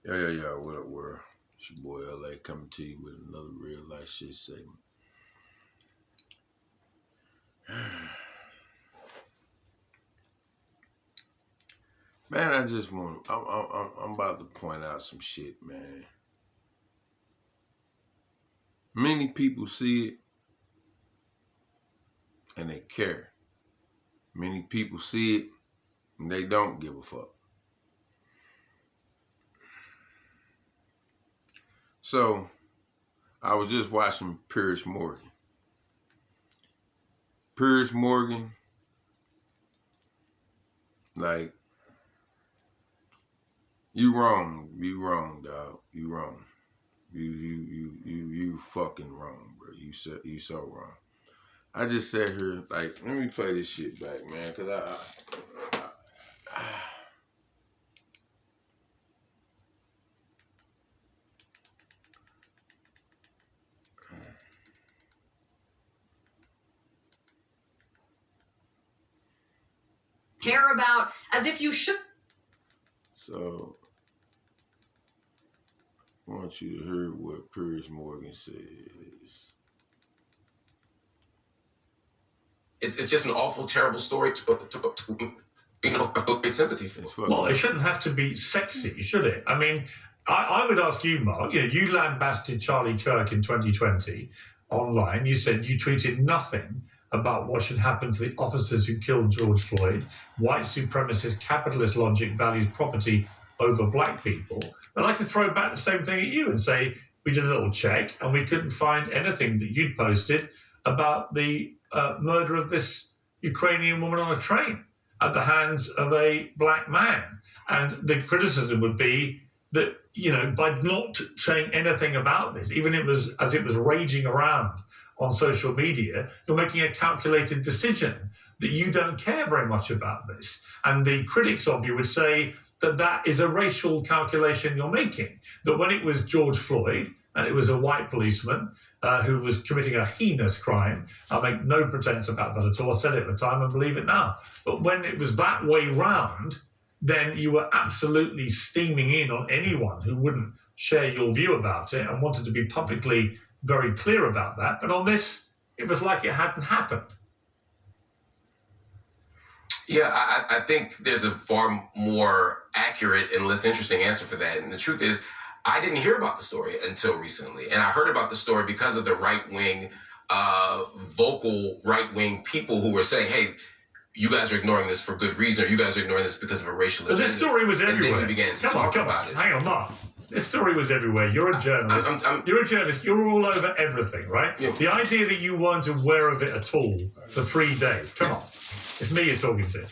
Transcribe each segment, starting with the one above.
Yeah. What up, world? It's your boy LA coming to you with another real life shit segment. Man, I just want. I'm about to point out some shit, man. Many people see it and they care. Many people see it and they don't give a fuck. So, I was just watching Piers Morgan. Piers Morgan, like, you wrong, dog. You wrong. You fucking wrong, bro. You so wrong. I just sat here, like, let me play this shit back, man, cause I care about as if you should. So I want you to hear what Piers Morgan says. It's just an awful, terrible story to big sympathy for. Well, it shouldn't have to be sexy, should it? I mean, I would ask you, Mark, you lambasted Charlie Kirk in 2020 online. You said you tweeted nothing about what should happen to the officers who killed George Floyd. White supremacist capitalist logic values property over black people. But I could throw back the same thing at you and say, we did a little check and we couldn't find anything that you'd posted about the murder of this Ukrainian woman on a train at the hands of a black man. And the criticism would be that, by not saying anything about this, even as it was raging around on social media, you're making a calculated decision that you don't care very much about this. And the critics of you would say that that is a racial calculation you're making, that when it was George Floyd and it was a white policeman who was committing a heinous crime, I make no pretense about that at all. I said it at the time and believe it now. But when it was that way round, then you were absolutely steaming in on anyone who wouldn't share your view about it and wanted to be publicly very clear about that. But on this, it was like it hadn't happened. Yeah, I think there's a far more accurate and less interesting answer for that. And the truth is, I didn't hear about the story until recently. And I heard about the story because of the right-wing, vocal right-wing people who were saying, hey, you guys are ignoring this for good reason, or you guys are ignoring this because of a racial agenda. But this story was everywhere. And then we began to talk about it. Hang on, Mark. This story was everywhere. You're a journalist. You're a journalist. You're all over everything, right? Yeah. The idea that you weren't aware of it at all for 3 days. Come on. It's me you're talking to.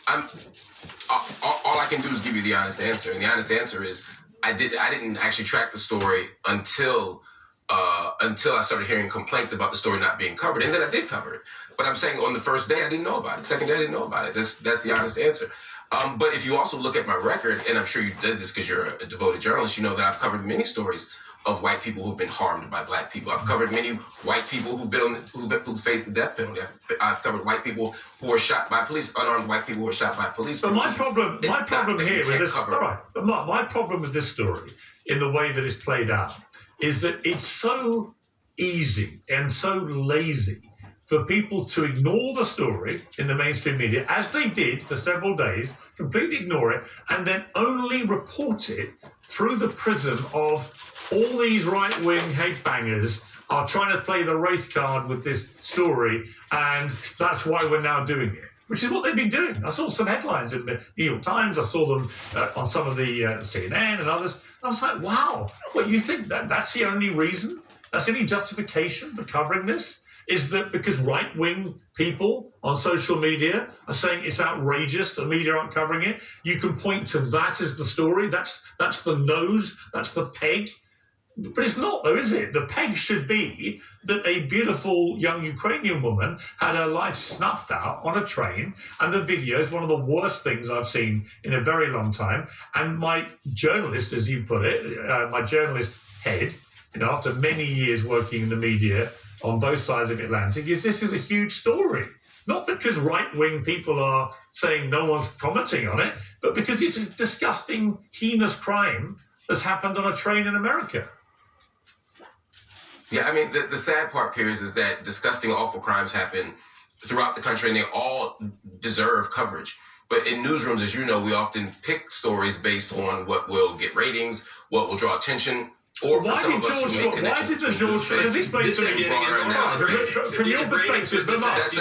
All I can do is give you the honest answer. And the honest answer is I didn't actually track the story until I started hearing complaints about the story not being covered. And then I did cover it. But I'm saying on the first day, I didn't know about it. Second day, I didn't know about it. That's the honest answer. But if you also look at my record, and I'm sure you did this because you're a devoted journalist, you know that I've covered many stories of white people who've been harmed by black people. I've covered many white people who've faced the death penalty. I've covered white people who were shot by police, unarmed white people who were shot by police. But my problem here with this, all right, but my problem with this story, in the way that it's played out, is that it's so easy and so lazy for people to ignore the story in the mainstream media, as they did for several days, completely ignore it, and then only report it through the prism of all these right-wing headbangers are trying to play the race card with this story, and that's why we're now doing it, which is what they've been doing. I saw some headlines in the New York Times. I saw them on some of the CNN and others. And I was like, wow, what, you think that's the only reason? That's any justification for covering this? Is that because right-wing people on social media are saying it's outrageous that the media aren't covering it? You can point to that as the story. That's the nose. That's the peg. But it's not, though, is it? The peg should be that a beautiful young Ukrainian woman had her life snuffed out on a train, and the video is one of the worst things I've seen in a very long time. And my journalist, as you put it, my journalist head, after many years working in the media on both sides of the Atlantic, this is a huge story. Not because right-wing people are saying no one's commenting on it, but because it's a disgusting, heinous crime has happened on a train in America. Yeah, I mean, the sad part, Piers, is that disgusting, awful crimes happen throughout the country, and they all deserve coverage. But in newsrooms, as you know, we often pick stories based on what will get ratings, what will draw attention, or for some of us who make connections. Why did the George Floyd? Does explain to me from your perspective, but Mark,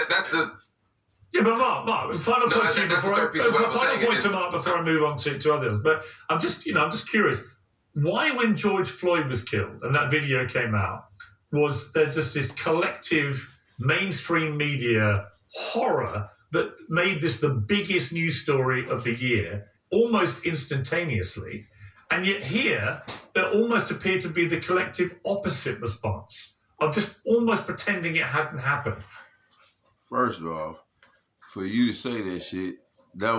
that's the. Yeah, but Mark, final point to you before I move on to others. But I'm just curious. Why, when George Floyd was killed and that video came out, was there just this collective mainstream media horror that made this the biggest news story of the year almost instantaneously? And yet here, there almost appeared to be the collective opposite response of just almost pretending it hadn't happened. First off, for you to say that shit, that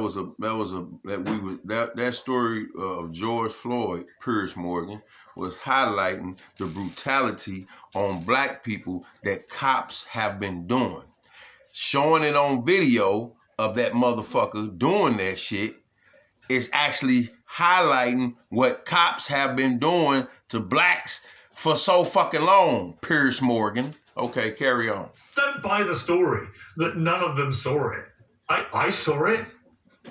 story of George Floyd, Piers Morgan, was highlighting the brutality on black people that cops have been doing. Showing it on video of that motherfucker doing that shit is actually highlighting what cops have been doing to blacks for so fucking long, Piers Morgan. Okay, carry on. Don't buy the story that none of them saw it. I saw it.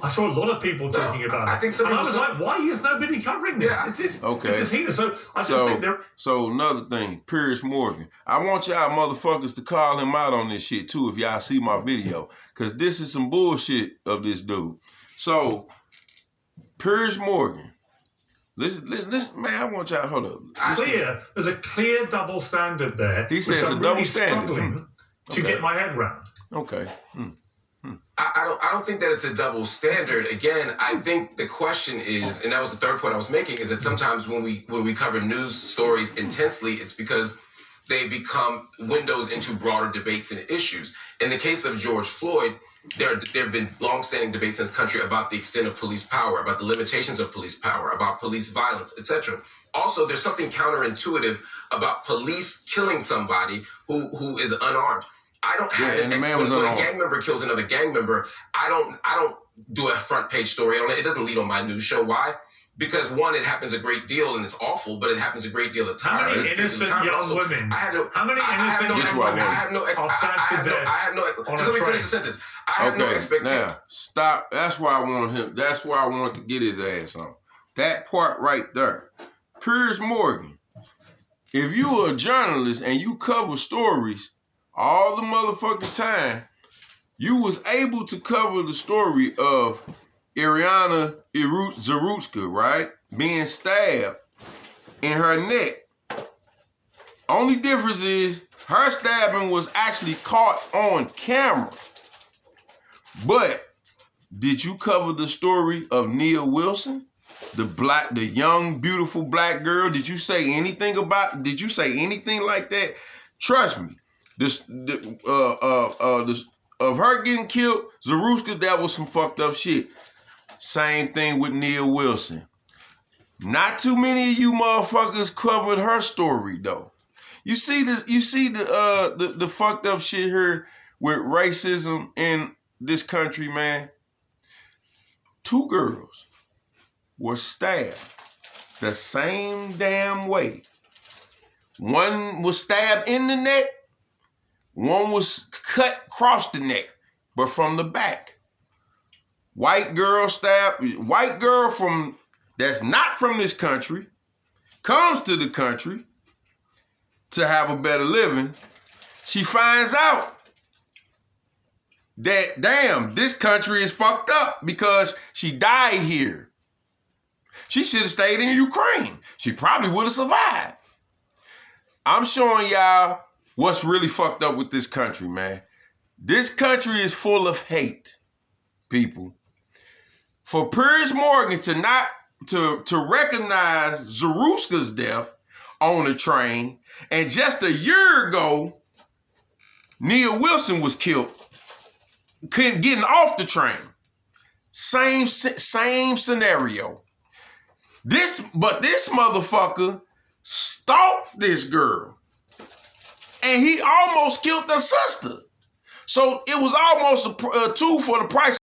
I saw a lot of people talking about it. I think some I was like, why is nobody covering this? Yeah. This is heinous. So I just think they're... So another thing, Piers Morgan. I want y'all motherfuckers to call him out on this shit too if y'all see my video. Because this is some bullshit of this dude. So, Piers Morgan. Listen, man, I want y'all, hold up. There's a clear double standard there. He says a double standard. Struggling to get my head round. Okay. I don't think that it's a double standard. Again, I think the question is, and that was the third point I was making, is that sometimes when we cover news stories intensely, it's because they become windows into broader debates and issues. In the case of George Floyd, there have been long-standing debates in this country about the extent of police power, about the limitations of police power, about police violence, etc. Also, there's something counterintuitive about police killing somebody who is unarmed. I don't have an expert. When a gang member kills another gang member, I don't do a front page story on it. It doesn't lead on my news show. Why? Because one, it happens a great deal and it's awful, but it happens a great deal of time. How many innocent young women? How many innocent young women? I have no expectation. Let me finish the sentence. I have no expectation. Now stop. That's why I want him. That's why I want to get his ass on. That part right there. Piers Morgan. If you are a journalist and you cover stories all the motherfucking time, you was able to cover the story of Iryana Zarustka, right? Being stabbed in her neck. Only difference is her stabbing was actually caught on camera. But did you cover the story of Nia Wilson? The young, beautiful black girl? Did you say anything like that? Trust me. Of her getting killed, Zarustka, that was some fucked up shit. Same thing with Nia Wilson. Not too many of you motherfuckers covered her story though. You see this? You see the fucked up shit here with racism in this country, man. 2 girls were stabbed the same damn way. One was stabbed in the neck. One was cut across the neck, but from the back. White girl that's not from this country, comes to the country to have a better living. She finds out that, damn, this country is fucked up because she died here. She should have stayed in Ukraine. She probably would have survived. I'm showing y'all what's really fucked up with this country, man. This country is full of hate, people. For Piers Morgan to recognize Zarutka's death on the train, and just a year ago, Nia Wilson was killed getting off the train. Same scenario. But this motherfucker stalked this girl. And he almost killed her sister. So it was almost a 2 for the price